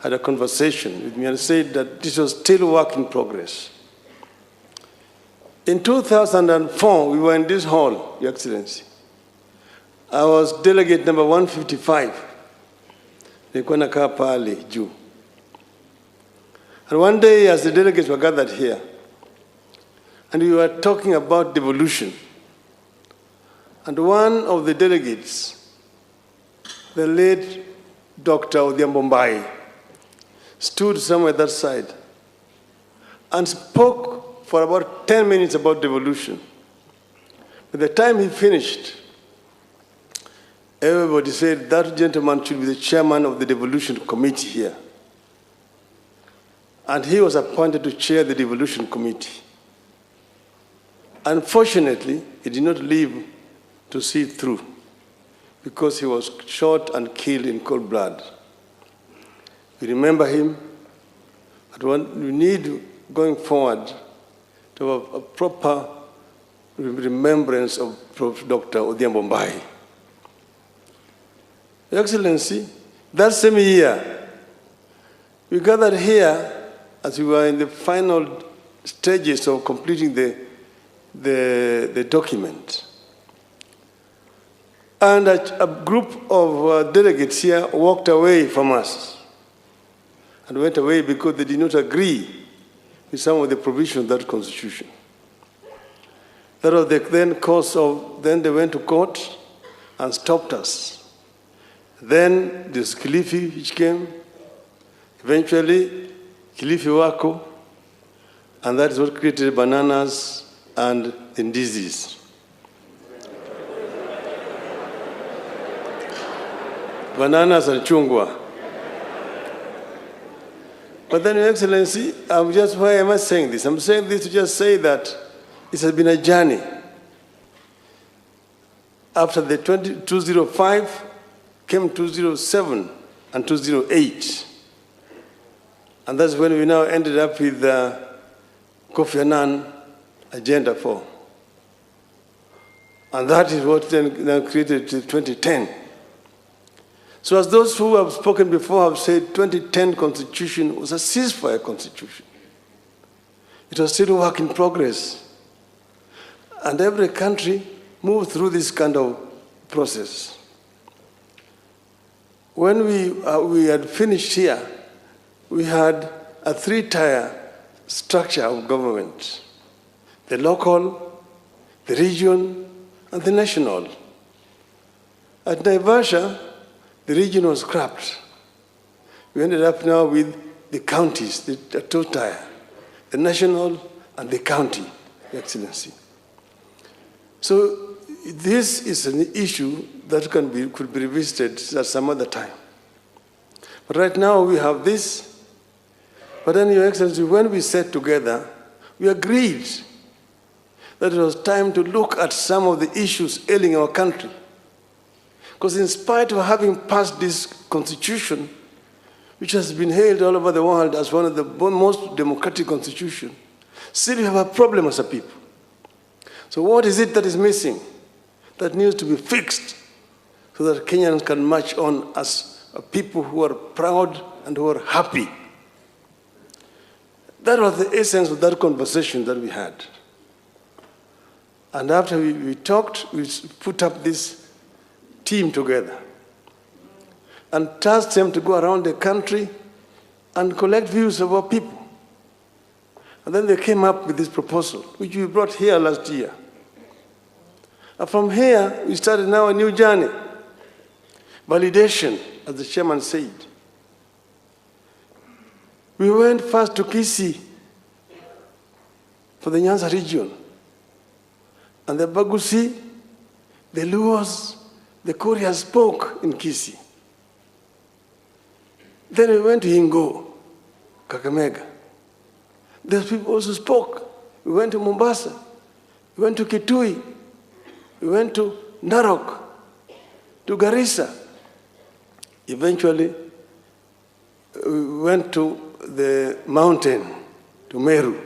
had a conversation with me and said that this was still work in progress. In 2004, we were in this hall, Your Excellency. I was delegate number 155. Nilikuwa nakaa pale juu. And one day, as the delegates were gathered here, and we were talking about devolution, and one of the delegates, the late Dr. Odinga, stood somewhere that side and spoke for about 10 minutes about devolution. By the time he finished, everybody said that gentleman should be the chairman of the devolution committee here. And he was appointed to chair the devolution committee. Unfortunately, he did not live to see it through because he was shot and killed in cold blood. We remember him, but we need, going forward, to have a proper remembrance of Dr. Odinga. Your Excellency, that same year, we gathered here as we were in the final stages of completing the document. And a group of delegates here walked away from us and went away because they did not agree with some of the provisions of that constitution. That was the then cause of, then they went to court and stopped us. Then this Kilifi which came, eventually Kilifi Wako, and that is what created bananas and indices. Bananas and chungwa. But then, Your Excellency, why am I saying this? I'm saying this to just say that it has been a journey. After the 205 came 207 and 208. And that's when we now ended up with Kofi Annan Agenda 4. And that is what then created 2010. So as those who have spoken before have said, 2010 Constitution was a ceasefire constitution. It was still a work in progress. And every country moved through this kind of process. When we had finished here, we had a three-tier structure of government: the local, the region, and the national. At Naivasha, the region was scrapped. We ended up now with the counties, the two-tier, the national and the county, Your Excellency. So this is an issue that could be revisited at some other time. But right now we have this. But then, Your Excellency, when we sat together, we agreed that it was time to look at some of the issues ailing our country. Because in spite of having passed this constitution, which has been hailed all over the world as one of the most democratic constitutions, still we have a problem as a people. So what is it that is missing, that needs to be fixed, so that Kenyans can march on as a people who are proud and who are happy? That was the essence of that conversation that we had. And after we talked, we put up this team together and tasked them to go around the country and collect views of our people. And then they came up with this proposal, which we brought here last year. And from here, we started now a new journey. Validation, as the chairman said. We went first to Kisii for the Nyanza region. And the Bagusi, the Luos, the Koreans spoke in Kisii. Then we went to Ingo, Kakamega. Those people also spoke. We went to Mombasa. We went to Kitui. We went to Narok, to Garissa. Eventually, we went to the mountain, to Meru.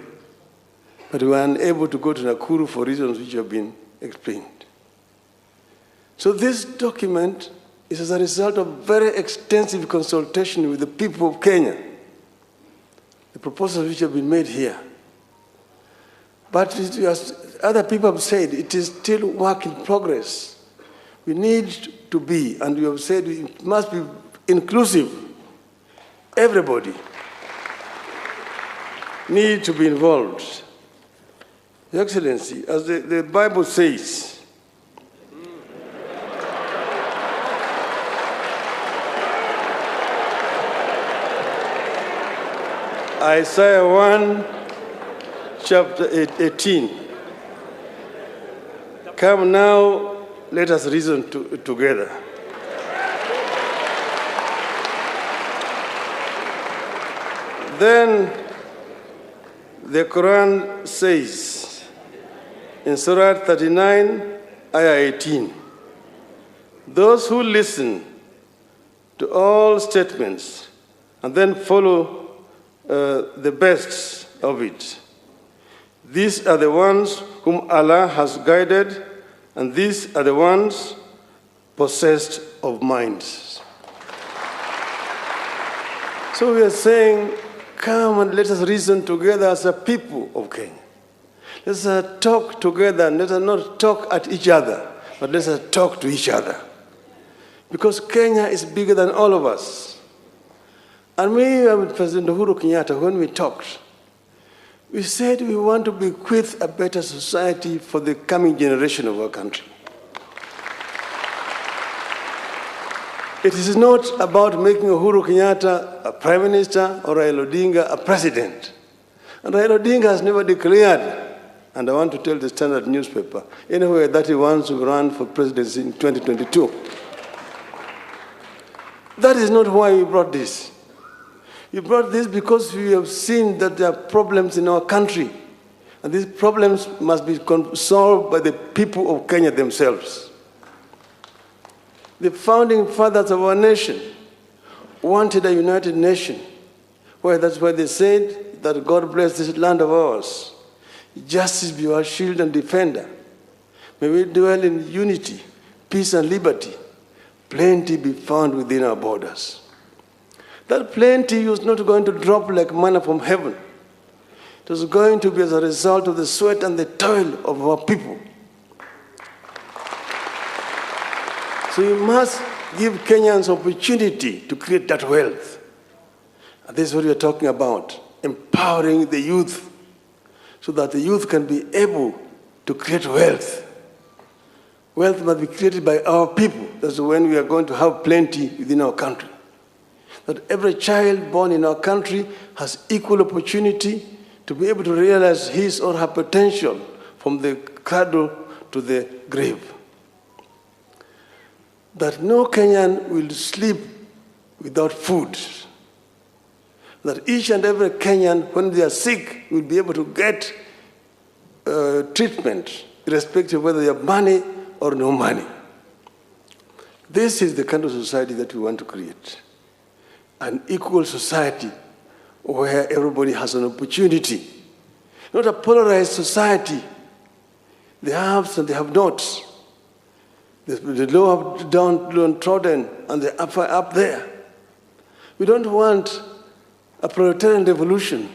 But we were unable to go to Nakuru for reasons which have been explained. So this document is as a result of very extensive consultation with the people of Kenya. The proposals which have been made here. But as other people have said, it is still work in progress. We need to be, and we have said it must be inclusive. Everybody needs to be involved. Your Excellency, as the Bible says, Isaiah 1, chapter 18. Come now, let us reason together. Then the Quran says in Surah 39, Ayah 18, those who listen to all statements and then follow the best of it, these are the ones whom Allah has guided, and these are the ones possessed of minds. So we are saying, come and let us reason together as a people of Kenya. Let us talk together, and let us not talk at each other, but let us talk to each other. Because Kenya is bigger than all of us. And we, with President Uhuru Kenyatta, when we talked, we said we want to bequeath a better society for the coming generation of our country. It is not about making Uhuru Kenyatta a prime minister or Raila Odinga a president. And Raila Odinga has never declared, and I want to tell the Standard newspaper, anywhere that he wants to run for presidency in 2022. That is not why we brought this. We brought this because we have seen that there are problems in our country, and these problems must be solved by the people of Kenya themselves. The founding fathers of our nation wanted a united nation, where that's why they said that God bless this land of ours. Justice be our shield and defender. May we dwell in unity, peace, and liberty. Plenty be found within our borders. That plenty was not going to drop like manna from heaven. It was going to be as a result of the sweat and the toil of our people. So we must give Kenyans opportunity to create that wealth. And this is what we are talking about, empowering the youth so that the youth can be able to create wealth. Wealth must be created by our people. That's when we are going to have plenty within our country. That every child born in our country has equal opportunity to be able to realize his or her potential from the cradle to the grave. That no Kenyan will sleep without food. That each and every Kenyan, when they are sick, will be able to get treatment, irrespective of whether they have money or no money. This is the kind of society that we want to create. An equal society where everybody has an opportunity. Not a polarized society. The haves and the have-nots. The low have downtrodden and the up there. We don't want a proletarian revolution.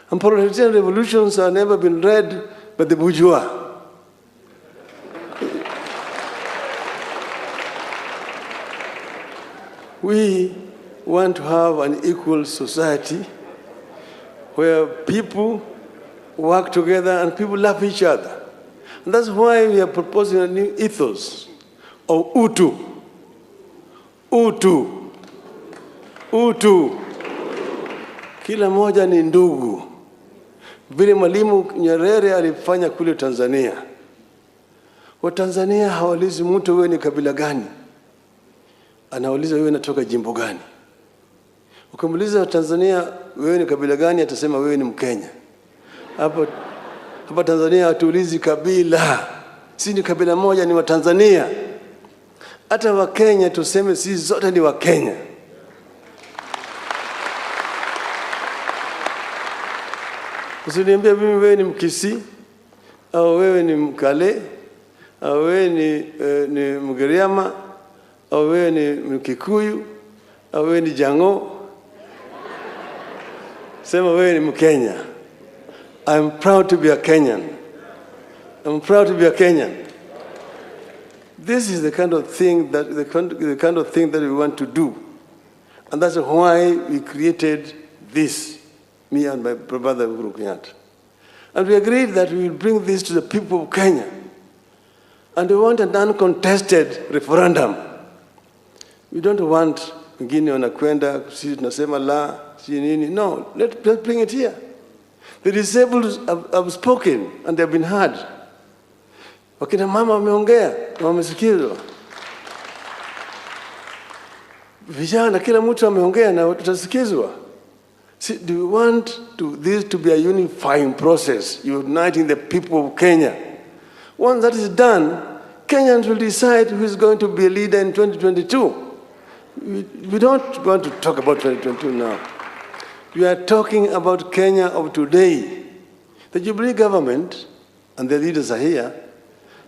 And proletarian revolutions have never been led by the bourgeois. We want to have an equal society where people work together and people love each other. And that's why we are proposing a new ethos of Utu. Utu. Utu. Kila moja ni ndugu. Vile Mwalimu Nyerere alifanya kule Tanzania. Watanzania hawaulizi mtu wewe ni kabila gani. Anauliza wewe unatoka jimbo gani. Ukimuuliza Tanzania wewe ni kabila gani, atasema wewe ni Mkenya. Hapa Tanzania hatuulizi kabila. Sisi ni kabila moja, ni Watanzania. Hata Wakenya tuseme sisi zote ni Wakenya. Usiniambie mimi wewe ni Mkisii au wewe ni Mkale au wewe ni Mgiriama au wewe ni Mkikuyu, au wewe ni Jango, sema wewe ni Mkenya. I'm proud to be a Kenyan. I'm proud to be a Kenyan. This is the kind of thing that we want to do, and that's why we created this, me and my brother Uhuru Kenyatta. And we agreed that we will bring this to the people of Kenya. And we want an uncontested referendum. We don't want wengine wanakwenda sisi tunasema la si nini. No, let's bring it here. The disabled have spoken and they have been heard. Wakina mama wameongea na wamesikizwa. Vijana kila mtu ameongea na tutasikizwa. See, do we want this to be a unifying process, uniting the people of Kenya? Once that is done, Kenyans will decide who is going to be a leader in 2022. We don't want to talk about 2022 now. We are talking about Kenya of today. The Jubilee government, and the leaders are here,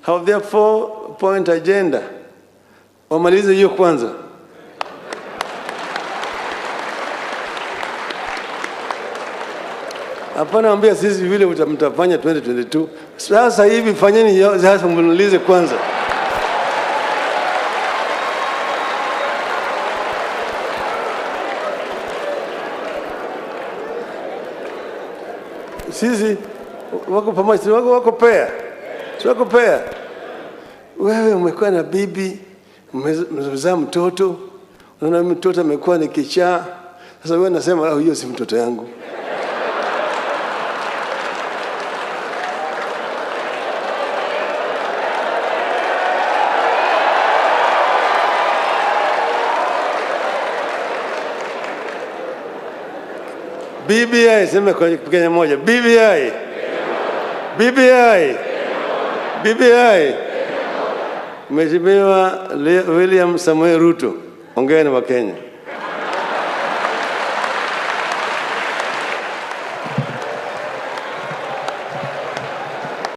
have their 4-point agenda. Wamalize hiyo kwanza. Hapana ambia sisi vile mtafanya 2022. Sasa hivi fanyeni sasa mnalize kwanza. Sisi wako pamoja, wako pair. Wako pair. Wewe umekuwa na bibi, umezaa mtoto, unaona mtoto amekuwa ni kichaa. Sasa wewe unasema hiyo si mtoto yangu. BBI, sema kwa Kenya moja. BBI. BBI. BBI. Mheshimiwa William Samoei Ruto, ongea na Wakenya.